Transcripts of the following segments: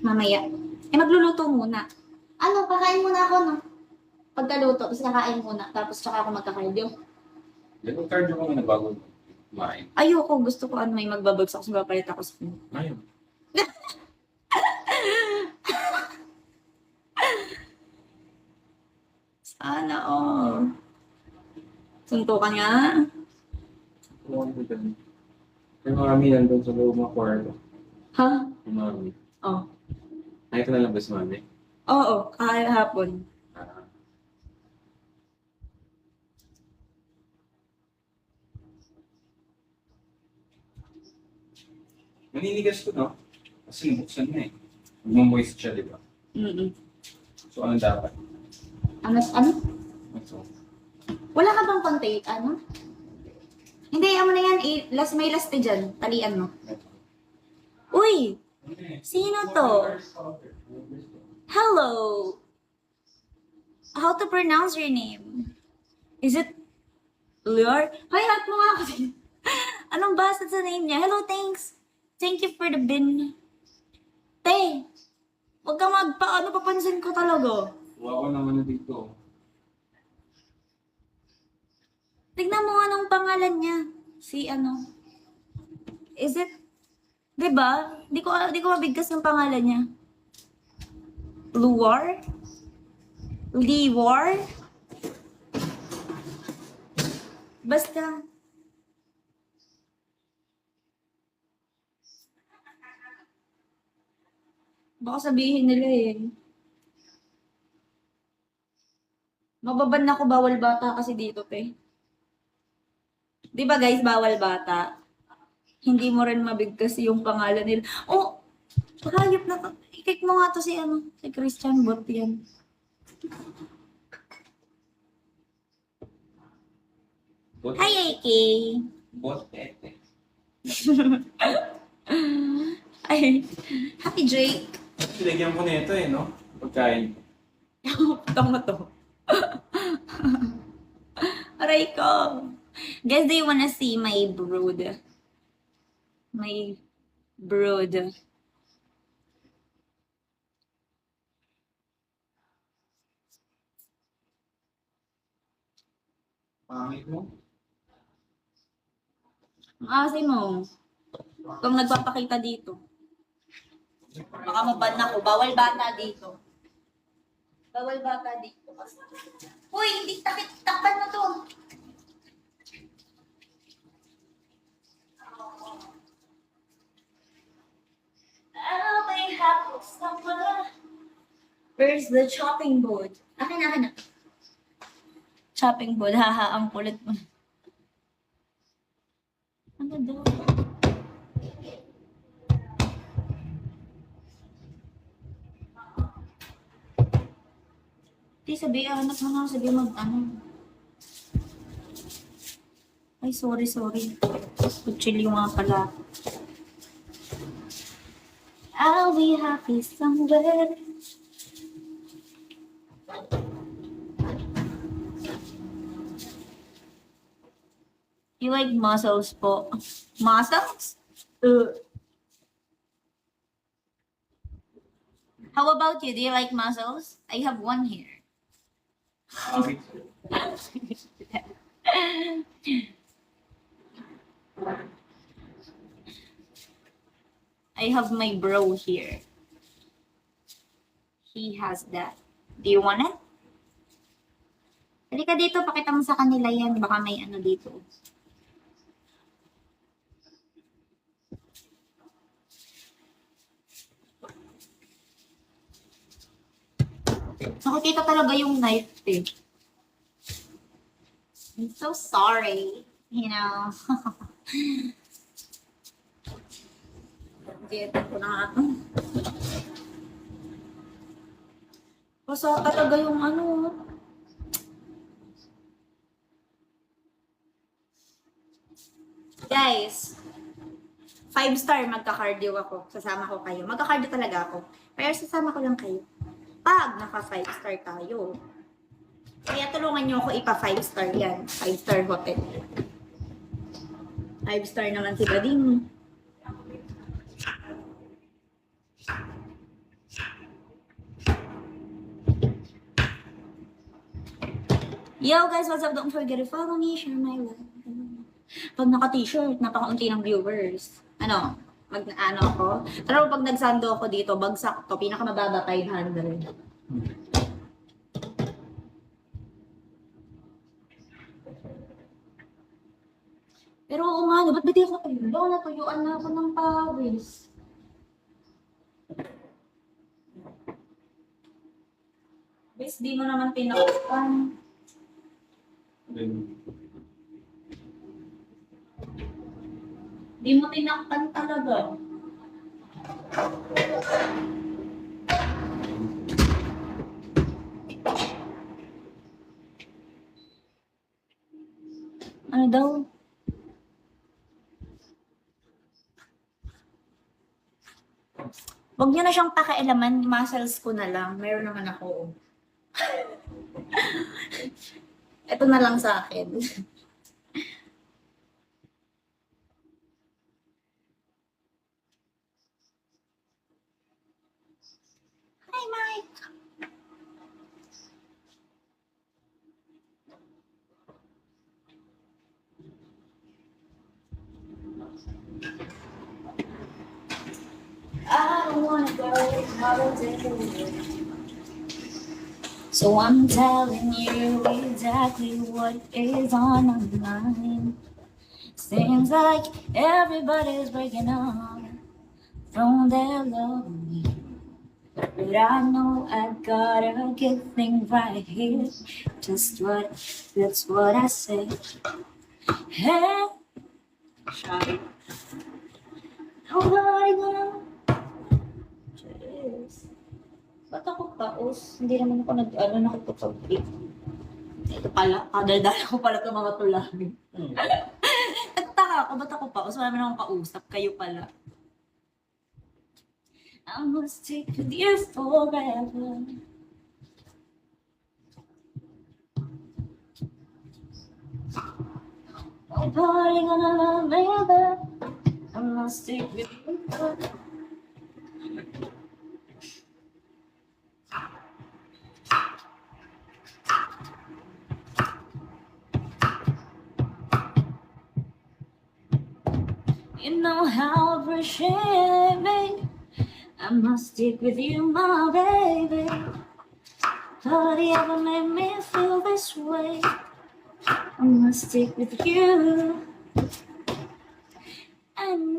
Mamaya. Eh, magluluto muna. Ano, kakain muna ako, no? Pagkaluto, tapos kakain muna. Tapos tsaka ako magka-cardio. Yung cardio ko muna bago kumain. Ayoko, gusto ko ano, may magbabagsak sa papalit ako sa kanya. Ayun. Sana all. Suntukan nga. Kumain ko dyan. Yung mami nandun sa loob ng kwarto. Ha? Yung mami. Oh. Nakita na lang ba si mami? Oo, kahapon. Ah. Maninigas ko, no? Kasi nabuksan na eh. Magmamoist siya, di ba? Mm-mm. So, ano dapat? Ano? So, Wala ka bang konti? Ano? Hindi, ano na yan. May last dyan. Talian mo. Uy! Sino to? Hello! How to pronounce your name? Is it Lure? Hoy, help mo nga ako din. Anong basa sa name niya? Hello, thanks. Thank you for the bin. Te, huwag kang magpa-ano, papansin ko talaga. Kuha ko naman na dito. Tignan mo anong pangalan niya. Si ano? Is it? Diba? Di ko mabigkas ng pangalan niya. Luar? Liwar? Basta. Baka sabihin nila eh. Mababan na ako bawal bata kasi dito, te. Di ba guys, bawal bata? Hindi mo rin mabigkas yung pangalan nila. Oh, hayop na to. I-click mo nga to si ano, si Christian Bot yan. Hi, AK! Bot ete. Ay, Happy Drake! Sinigyan ko na ito eh, no? Pagkain. Tama to. Aray ko. Guys, do you wanna see my brood? My brood. Pangit mo? Ang mo. Kung nagpapakita dito. Baka maban ako. Bawal bata dito. Bawal bata dito. Uy, hindi takpan mo to. I'll be happy somewhere. Where's the chopping board? Akin na. Chopping board. Haha, ang kulit mo. Ano daw? Di sabi, anak mo na sabi mag-ano. Ay, sorry. Kuchilyo nga pala. I'll be happy somewhere. You like mussels po? Mussels? How about you? Do you like mussels? I have one here. Pangit. I have my bro here. He has that. Do you want it? Halika dito, pakita mo sa kanila yan. Baka may ano dito. Nakikita talaga yung knife eh. I'm so sorry. You know. Dito ko na ito. Basta talaga yung ano. Guys, 5-star magka-cardio ako. Sasama ko kayo. Magka-cardio talaga ako. Pero sasama ko lang kayo. Pag naka 5-star tayo. Kaya tulungan nyo ako ipa 5-star yan. 5-star hotel. 5-star naman si Bading. Yo guys, what's up? Don't forget to follow me, share my life. Pag naka-t-shirt, napakaunti ng viewers. Ano? Ano ako? Pero pag nagsando ako dito, bagsak to. Pinakamababa 500. Pero oo nga, no, ba't ba di ako tuyo? Natuyuan na ako ng pawis. Bes, di mo naman pinakpan. Then, Di mo tinakpan talaga. Ano daw? Huwag niyo na siyang pakialaman, muscles ko na lang. Meron naman ako. Ito na lang sa akin. Hi, Mike! I don't wanna go holiday. So I'm telling you exactly what is on my mind. Seems like everybody's breaking up from their love. But I know I gotta get things right here. That's what I said. Hey, sorry. Nobody gonna. Jeez. Ba't ako paus? Hindi naman ako nakapagpapig. Ito pala, kadaldala ko pala itong mga tulangin. Nagtaka ako, ba't ako paus? Wala naman akong kausap, kayo pala. I must stick with you forever. Nobody gonna love me better. I must stick with you forever. You know how I appreciate me. I must stick with you, my baby. Nobody ever made me feel this way. I must stick with you. And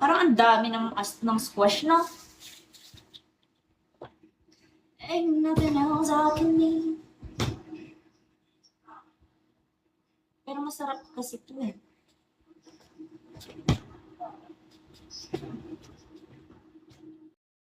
parang ang dami ng squash, no? Ain't nothing else I can need. Pero masarap kasi ito eh.